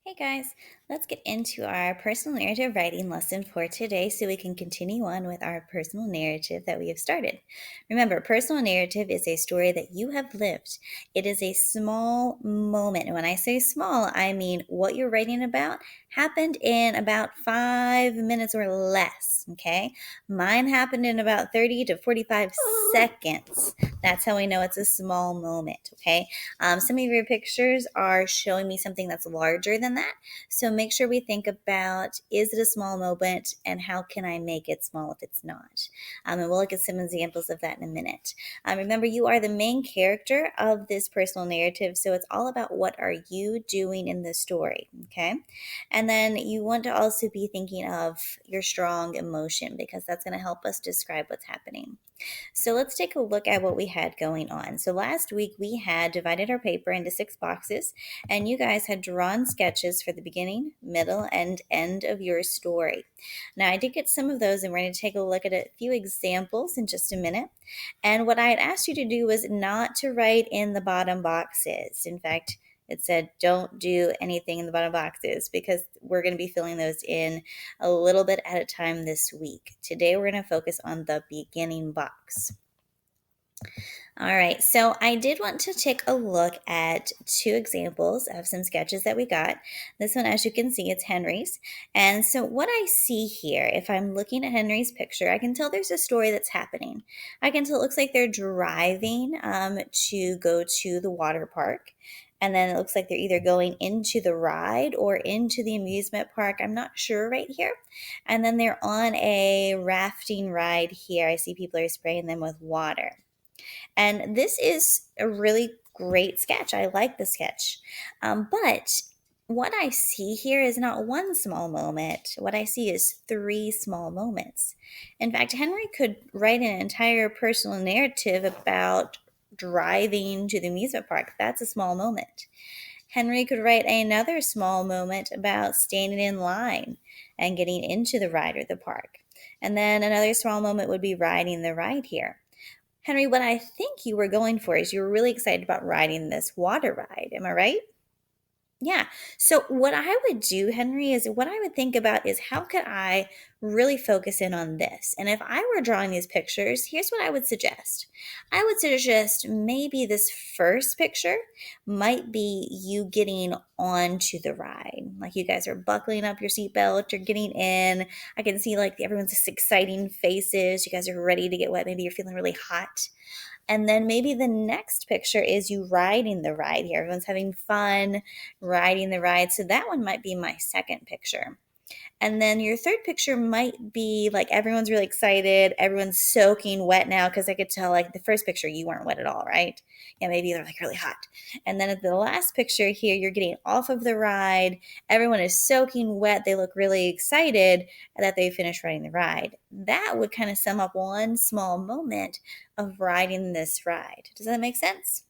Hey guys, let's get into our personal narrative writing lesson for today so we can continue on with our personal narrative that we have started. Remember, personal narrative is a story that you have lived. It is a small moment. And when I say small, I mean what you're writing about happened in about 5 minutes or less. Okay. Mine happened in about 30 to 45 seconds. That's how we know it's a small moment. Okay. Some of your pictures are showing me something that's larger than that. So make sure we think about, is it a small moment and how can I make it small if it's not? And we'll look at some examples of that in a minute. Remember, you are the main character of this personal narrative. So it's all about what are you doing in the story. Okay. And then you want to also be thinking of your strong emotion because that's going to help us describe what's happening. So let's take a look at what we had going on. So last week we had divided our paper into 6 boxes, and you guys had drawn sketches for the beginning, middle, and end of your story. Now I did get some of those, and we're going to take a look at a few examples in just a minute. And what I had asked you to do was not to write in the bottom boxes. In fact, it said don't do anything in the bottom boxes because we're going to be filling those in a little bit at a time this week. Today we're going to focus on the beginning box. All right, so I did want to take a look at 2 examples of some sketches that we got. This one, as you can see, it's Henry's. And so what I see here, if I'm looking at Henry's picture, I can tell there's a story that's happening. I can tell it looks like they're driving to go to the water park. And then it looks like they're either going into the ride or into the amusement park. I'm not sure right here. And then they're on a rafting ride here. I see people are spraying them with water. And this is a really great sketch. I like the sketch. But what I see here is not one small moment. What I see is 3 small moments. In fact, Henry could write an entire personal narrative about driving to the amusement park. That's a small moment. Henry could write another small moment about standing in line and getting into the ride or the park. And then another small moment would be riding the ride here. Henry, what I think you were going for is you were really excited about riding this water ride. Am I right? Yeah. So what I would do, Henry, is what I would think about is how could I really focus in on this? And if I were drawing these pictures, here's what I would suggest. I would suggest maybe this first picture might be you getting onto the ride. Like you guys are buckling up your seatbelt, you're getting in. I can see like everyone's just exciting faces. You guys are ready to get wet. Maybe you're feeling really hot. And then maybe the next picture is you riding the ride here. Everyone's having fun riding the ride. So that one might be my second picture. And then your third picture might be like everyone's really excited. Everyone's soaking wet now because I could tell like the first picture you weren't wet at all, right? Yeah, maybe they're like really hot. And then at the last picture here, you're getting off of the ride. Everyone is soaking wet. They look really excited that they finished riding the ride. That would kind of sum up one small moment of riding this ride. Does that make sense?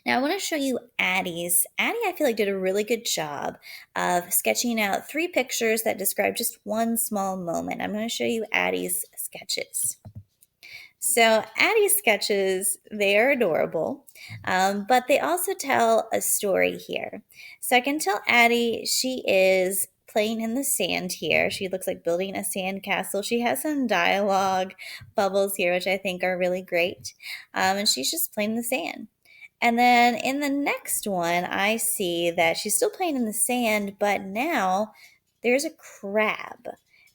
Now I want to show you Addie's. Addie, I feel like, did a really good job of sketching out 3 pictures that describe just one small moment. I'm going to show you Addie's sketches. So Addie's sketches, they are adorable, but they also tell a story here. So I can tell Addie, she is playing in the sand here. She looks like building a sand castle. She has some dialogue bubbles here, which I think are really great. And she's just playing in the sand. And then in the next one, I see that she's still playing in the sand, but now there's a crab.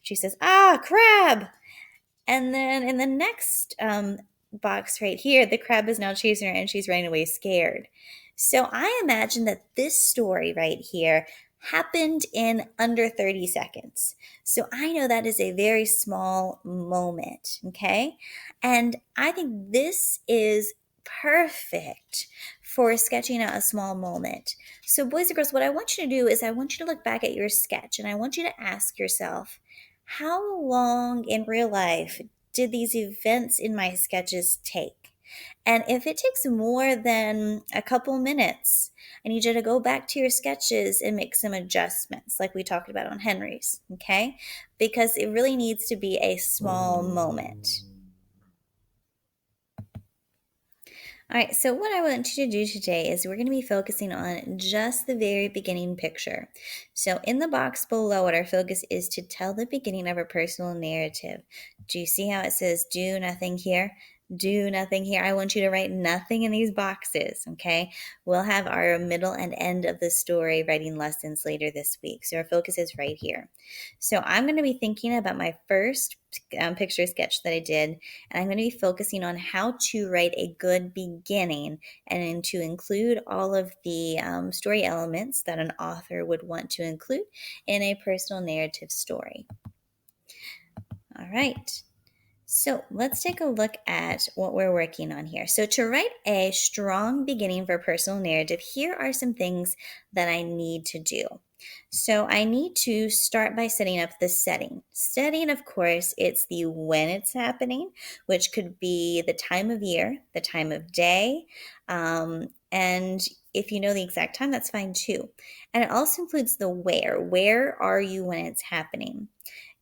She says, "Ah, crab!" And then in the next box right here, the crab is now chasing her and she's running away scared. So I imagine that this story right here happened in under 30 seconds. So I know that is a very small moment, okay? And I think this is perfect for sketching out a small moment. So boys and girls, what I want you to do is I want you to look back at your sketch and I want you to ask yourself, how long in real life did these events in my sketches take? And if it takes more than a couple minutes, I need you to go back to your sketches and make some adjustments like we talked about on Henry's, okay? Because it really needs to be a small moment. All right, so what I want you to do today is we're going to be focusing on just the very beginning picture. So in the box below it, our focus is to tell the beginning of a personal narrative. Do you see how it says do nothing here? Do nothing here. I want you to write nothing in these boxes, okay? We'll have our middle and end of the story writing lessons later this week. So our focus is right here. So I'm going to be thinking about my first picture sketch that I did, and I'm going to be focusing on how to write a good beginning and to include all of the story elements that an author would want to include in a personal narrative story. All right. So let's take a look at what we're working on here. So to write a strong beginning for a personal narrative, here are some things that I need to do. So I need to start by setting up the setting. Setting, of course, it's the when it's happening, which could be the time of year, the time of day, and if you know the exact time, that's fine too. And it also includes the where. Where are you when it's happening?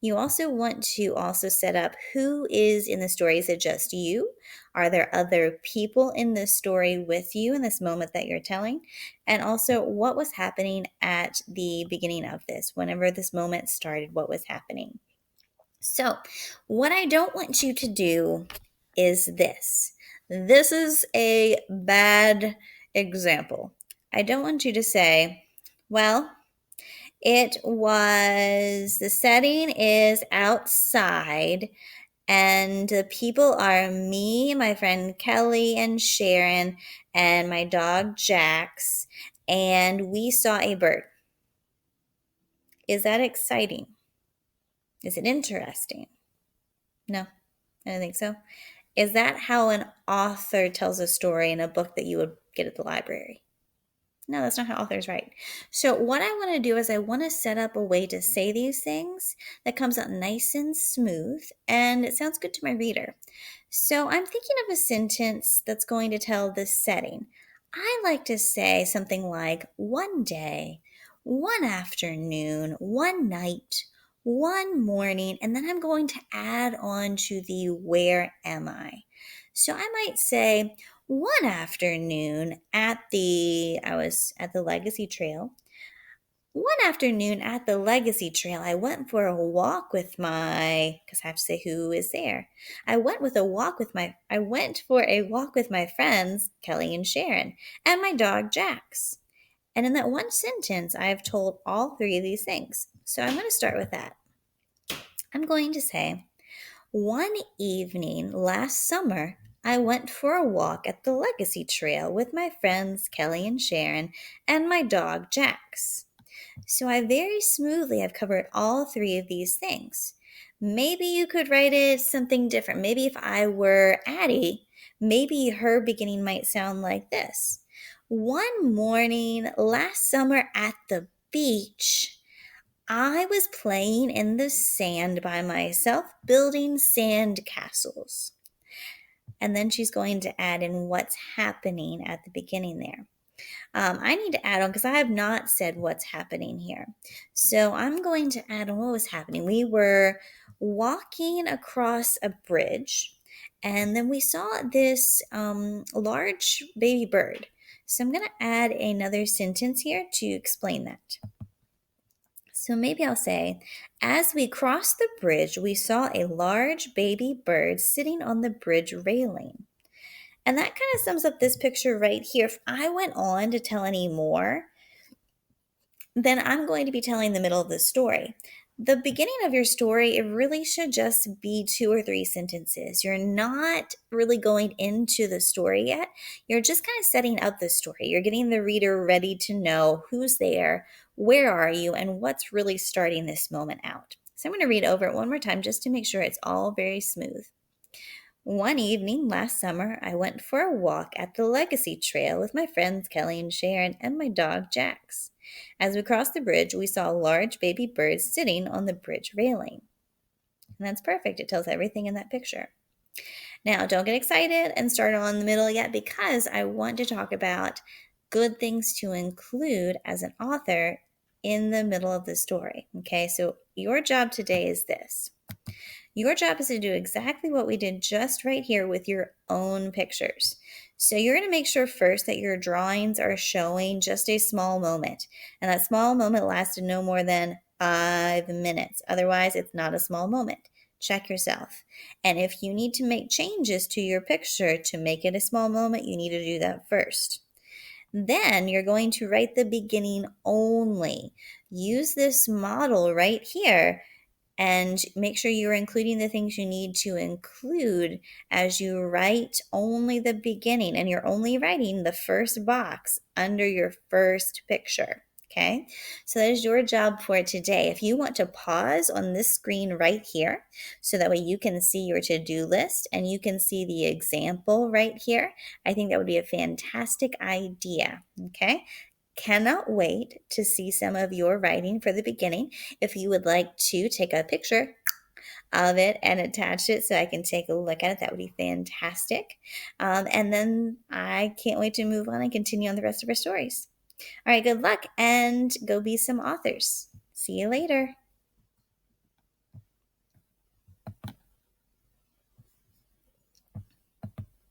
You also want to also set up who is in the story. Is it just you? Are there other people in this story with you in this moment that you're telling? And also, what was happening at the beginning of this? Whenever this moment started, what was happening? So, what I don't want you to do is this. This is a bad example. I don't want you to say, well, the setting is outside, and the people are me, my friend Kelly and Sharon, and my dog Jax, and we saw a bird. Is that exciting? Is it interesting? No, I don't think so. Is that how an author tells a story in a book that you would get at the library? No, that's not how authors write. So what I want to do is I want to set up a way to say these things that comes out nice and smooth and it sounds good to my reader. So I'm thinking of a sentence that's going to tell this setting. I like to say something like one day, one afternoon, one night, one morning, and then I'm going to add on to the where am I. So I might say, one afternoon I was at the Legacy Trail. One afternoon at the Legacy Trail, I went for a walk with because I have to say who is there. I went for a walk with my friends, Kelly and Sharon, and my dog, Jax. And in that one sentence, I've told all three of these things. So I'm going to start with that. I'm going to say, one evening last summer, I went for a walk at the Legacy Trail with my friends Kelly and Sharon and my dog Jax. So I very smoothly have covered all three of these things. Maybe you could write it something different. Maybe if I were Addie, maybe her beginning might sound like this. One morning last summer at the beach, I was playing in the sand by myself, building sand castles. And then she's going to add in what's happening at the beginning there. I need to add on because I have not said what's happening here. So I'm going to add on what was happening. We were walking across a bridge, and then we saw this large baby bird. So I'm going to add another sentence here to explain that. So maybe I'll say, as we crossed the bridge, we saw a large baby bird sitting on the bridge railing. And that kind of sums up this picture right here. If I went on to tell any more, then I'm going to be telling the middle of the story. The beginning of your story, it really should just be 2 or 3 sentences. You're not really going into the story yet. You're just kind of setting up the story. You're getting the reader ready to know who's there, where are you, and what's really starting this moment out. So I'm going to read over it one more time just to make sure it's all very smooth. One evening last summer, I went for a walk at the Legacy Trail with my friends Kelly and Sharon and my dog Jax. As we crossed the bridge, we saw a large baby bird sitting on the bridge railing. And that's perfect. It tells everything in that picture. Now, don't get excited and start on the middle yet because I want to talk about good things to include as an author in the middle of the story. Okay, so your job today is this. Your job is to do exactly what we did just right here with your own pictures. So you're going to make sure first that your drawings are showing just a small moment. And that small moment lasted no more than 5 minutes. Otherwise, it's not a small moment. Check yourself. And if you need to make changes to your picture to make it a small moment, you need to do that first. Then you're going to write the beginning only. Use this model right here and make sure you're including the things you need to include as you write only the beginning, and you're only writing the first box under your first picture. Okay, so that is your job for today. If you want to pause on this screen right here, so that way you can see your to-do list and you can see the example right here, I think that would be a fantastic idea. Okay, cannot wait to see some of your writing for the beginning. If you would like to take a picture of it and attach it so I can take a look at it, that would be fantastic. And then I can't wait to move on and continue on the rest of our stories. All right, good luck and go be some authors. See you later.